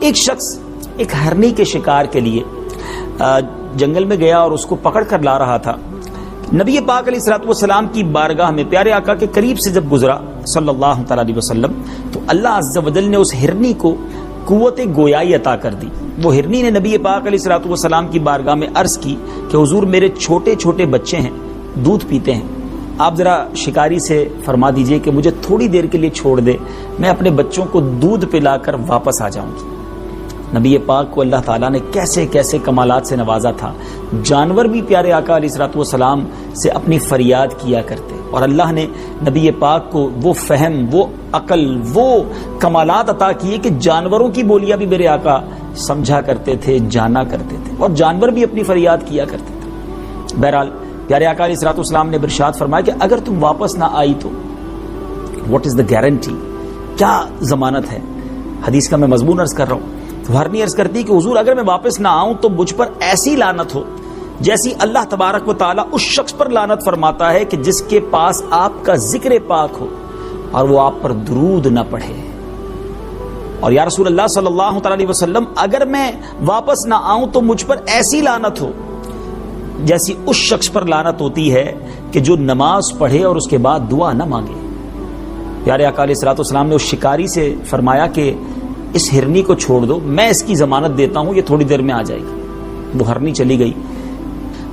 ایک شخص ایک ہرنی کے شکار کے لیے جنگل میں گیا اور اس کو پکڑ کر لا رہا تھا. نبی پاک علیہ الصلوۃ والسلام کی بارگاہ میں پیارے آقا کے قریب سے جب گزرا صلی اللہ تعالی علیہ وسلم تو اللہ عز و جل نے اس ہرنی کو قوت گویائی عطا کر دی. وہ ہرنی نے نبی پاک علیہ الصلوۃ والسلام کی بارگاہ میں عرض کی کہ حضور میرے چھوٹے چھوٹے بچے ہیں, دودھ پیتے ہیں, آپ ذرا شکاری سے فرما دیجئے کہ مجھے تھوڑی دیر کے لیے چھوڑ دے, میں اپنے بچوں کو دودھ پلا کر واپس آ جاؤں گی. نبی پاک کو اللہ تعالیٰ نے کیسے کیسے کمالات سے نوازا تھا. جانور بھی پیارے آقا علیہ الصلوۃ والسلام سے اپنی فریاد کیا کرتے, اور اللہ نے نبی پاک کو وہ فہم, وہ عقل, وہ کمالات عطا کیے کہ جانوروں کی بولیاں بھی میرے آقا سمجھا کرتے تھے, جانا کرتے تھے, اور جانور بھی اپنی فریاد کیا کرتے تھے. بہرحال پیارے آقا علیہ الصلوۃ والسلام نے ارشاد فرمایا کہ اگر تم واپس نہ آئی تو واٹ از دا گارنٹی, کیا ضمانت ہے. حدیث کا میں مضمون عرض کر رہا ہوں. ہرنی عرض کرتی کہ حضور اگر میں واپس نہ آؤں تو مجھ پر ایسی لعنت ہو جیسی اللہ تبارک و تعالیٰ اس شخص پر لعنت فرماتا ہے کہ جس کے پاس آپ کا ذکر پاک ہو اور وہ آپ پر درود نہ پڑھے. اور یا رسول اللہ صلی اللہ تعالی علیہ وسلم اگر میں واپس نہ آؤں تو مجھ پر ایسی لعنت ہو جیسی اس شخص پر لعنت ہوتی ہے کہ جو نماز پڑھے اور اس کے بعد دعا نہ مانگے. پیارے آقا علیہ الصلوۃ والسلام نے اس شکاری سے فرمایا کہ اس ہرنی کو چھوڑ دو, میں اس کی ضمانت دیتا ہوں, یہ تھوڑی دیر میں آ جائے گی. وہ ہرنی چلی گئی.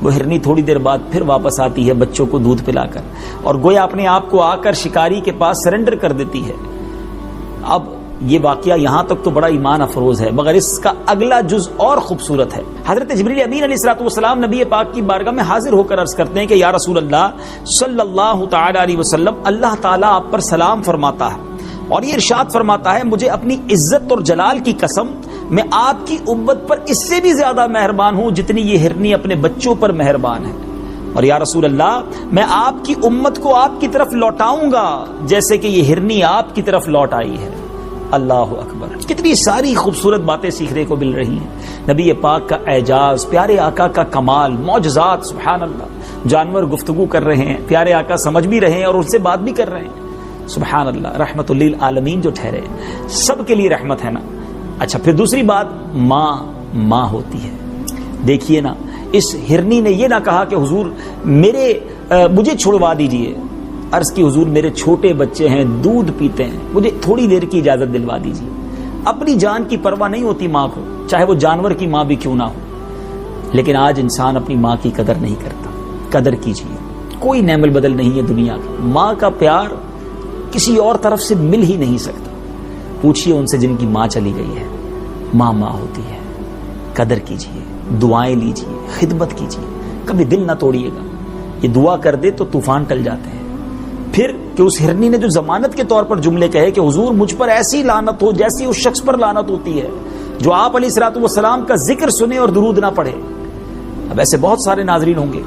وہ ہرنی تھوڑی دیر بعد پھر واپس آتی ہے بچوں کو دودھ پلا کر, اور گویا اپنے آپ کو آ کر شکاری کے پاس سرنڈر کر دیتی ہے. اب یہ واقعہ یہاں تک تو بڑا ایمان افروز ہے, مگر اس کا اگلا جز اور خوبصورت ہے. حضرت جبریل امین علیہ الصلوۃ والسلام نبی پاک کی بارگاہ میں حاضر ہو کر عرض کرتے ہیں کہ یا رسول اللہ صلی اللہ تعالی علیہ وسلم, اللہ تعالیٰ آپ پر سلام فرماتا ہے اور یہ ارشاد فرماتا ہے مجھے اپنی عزت اور جلال کی قسم میں آپ کی امت پر اس سے بھی زیادہ مہربان ہوں جتنی یہ ہرنی اپنے بچوں پر مہربان ہے. اور یا رسول اللہ میں آپ کی امت کو آپ کی طرف لوٹاؤں گا جیسے کہ یہ ہرنی آپ کی طرف لوٹ آئی ہے. اللہ اکبر. کتنی ساری خوبصورت باتیں سیکھنے کو مل رہی ہیں. نبی پاک کا اعجاز, پیارے آقا کا کمال, معجزات, سبحان اللہ. جانور گفتگو کر رہے ہیں, پیارے آقا سمجھ بھی رہے ہیں اور ان سے بات بھی کر رہے ہیں. سبحان اللہ. رحمت للعالمین جو ٹھہرے, سب کے لیے رحمت ہے نا. اچھا پھر دوسری بات, ماں ہوتی ہے. دیکھیے نا, اس ہرنی نے یہ نہ کہا کہ حضور مجھے چھڑوا دیجئے, عرض کی حضور میرے چھوٹے بچے ہیں, دودھ پیتے ہیں, مجھے تھوڑی دیر کی اجازت دلوا دیجئے. اپنی جان کی پرواہ نہیں ہوتی ماں کو, چاہے وہ جانور کی ماں بھی کیوں نہ ہو. لیکن آج انسان اپنی ماں کی قدر نہیں کرتا. قدر کیجئے, کوئی نعم البدل نہیں ہے دنیا کا. ماں کا پیار کسی اور طرف سے مل ہی نہیں سکتا. پوچھئے ان سے جن کی ماں چلی گئی ہے. ماں ہوتی ہے. قدر کیجئے, دعائیں لیجئے, خدمت کیجئے, کبھی دل نہ توڑیے گا. یہ دعا کر دے تو طوفان ٹل جاتے ہیں. پھر کہ اس ہرنی نے جو ضمانت کے طور پر جملے کہے کہ حضور مجھ پر ایسی لعنت ہو جیسی اس شخص پر لعنت ہوتی ہے جو آپ علیہ الصلوۃ والسلام کا ذکر سنے اور درود نہ پڑھے. اب ایسے بہت سارے ناظرین ہوں گے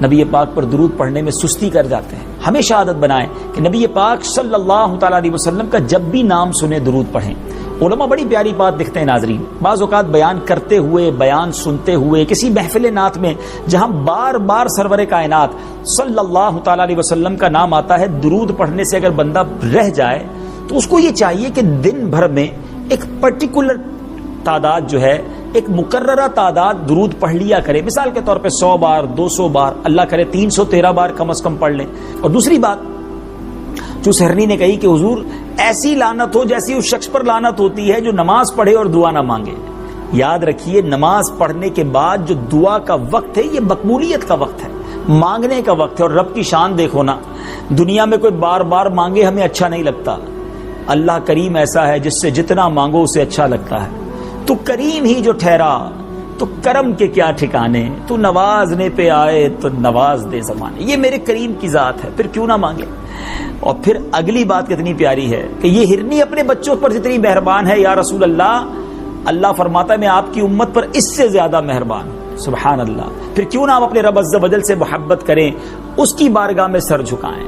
نبی پاک پر درود پڑھنے میں سستی کر جاتے ہیں. ہمیشہ عادت بنائیں کہ نبی پاک صلی اللہ تعالی علیہ وسلم کا جب بھی نام سنے درود پڑھیں. علماء بڑی پیاری بات لکھتے ہیں ناظرین, بعض اوقات بیان کرتے ہوئے, بیان سنتے ہوئے, کسی محفل نعت میں جہاں بار بار سرور کائنات صلی اللہ تعالی علیہ وسلم کا نام آتا ہے, درود پڑھنے سے اگر بندہ رہ جائے تو اس کو یہ چاہیے کہ دن بھر میں ایک پرٹیکولر تعداد جو ہے, ایک مقررہ تعداد درود پڑھ لیا کرے. مثال کے طور پہ 100 بار, 200 بار, اللہ کرے 313 بار کم از کم پڑھ لیں. اور دوسری بات جو سہرنی نے کہی کہ حضور ایسی لعنت ہو جیسی اس شخص پر لعنت ہوتی ہے جو نماز پڑھے اور دعا نہ مانگے. یاد رکھیے, نماز پڑھنے کے بعد جو دعا کا وقت ہے یہ مقبولیت کا وقت ہے, مانگنے کا وقت ہے. اور رب کی شان دیکھو نا, دنیا میں کوئی بار بار مانگے ہمیں اچھا نہیں لگتا. اللہ کریم ایسا ہے جس سے جتنا مانگو اسے اچھا لگتا ہے. تو کریم ہی جو ٹھہرا تو کرم کے کیا ٹھکانے, تو نوازنے پہ آئے تو نواز دے زمانے. یہ میرے کریم کی ذات ہے, پھر کیوں نہ مانگے. اور پھر اگلی بات کتنی پیاری ہے کہ یہ ہرنی اپنے بچوں پر جتنی مہربان ہے یا رسول اللہ, اللہ فرماتا ہے میں آپ کی امت پر اس سے زیادہ مہربان ہوں. سبحان اللہ. پھر کیوں نہ آپ اپنے رب عز و جل سے محبت کریں, اس کی بارگاہ میں سر جھکائیں.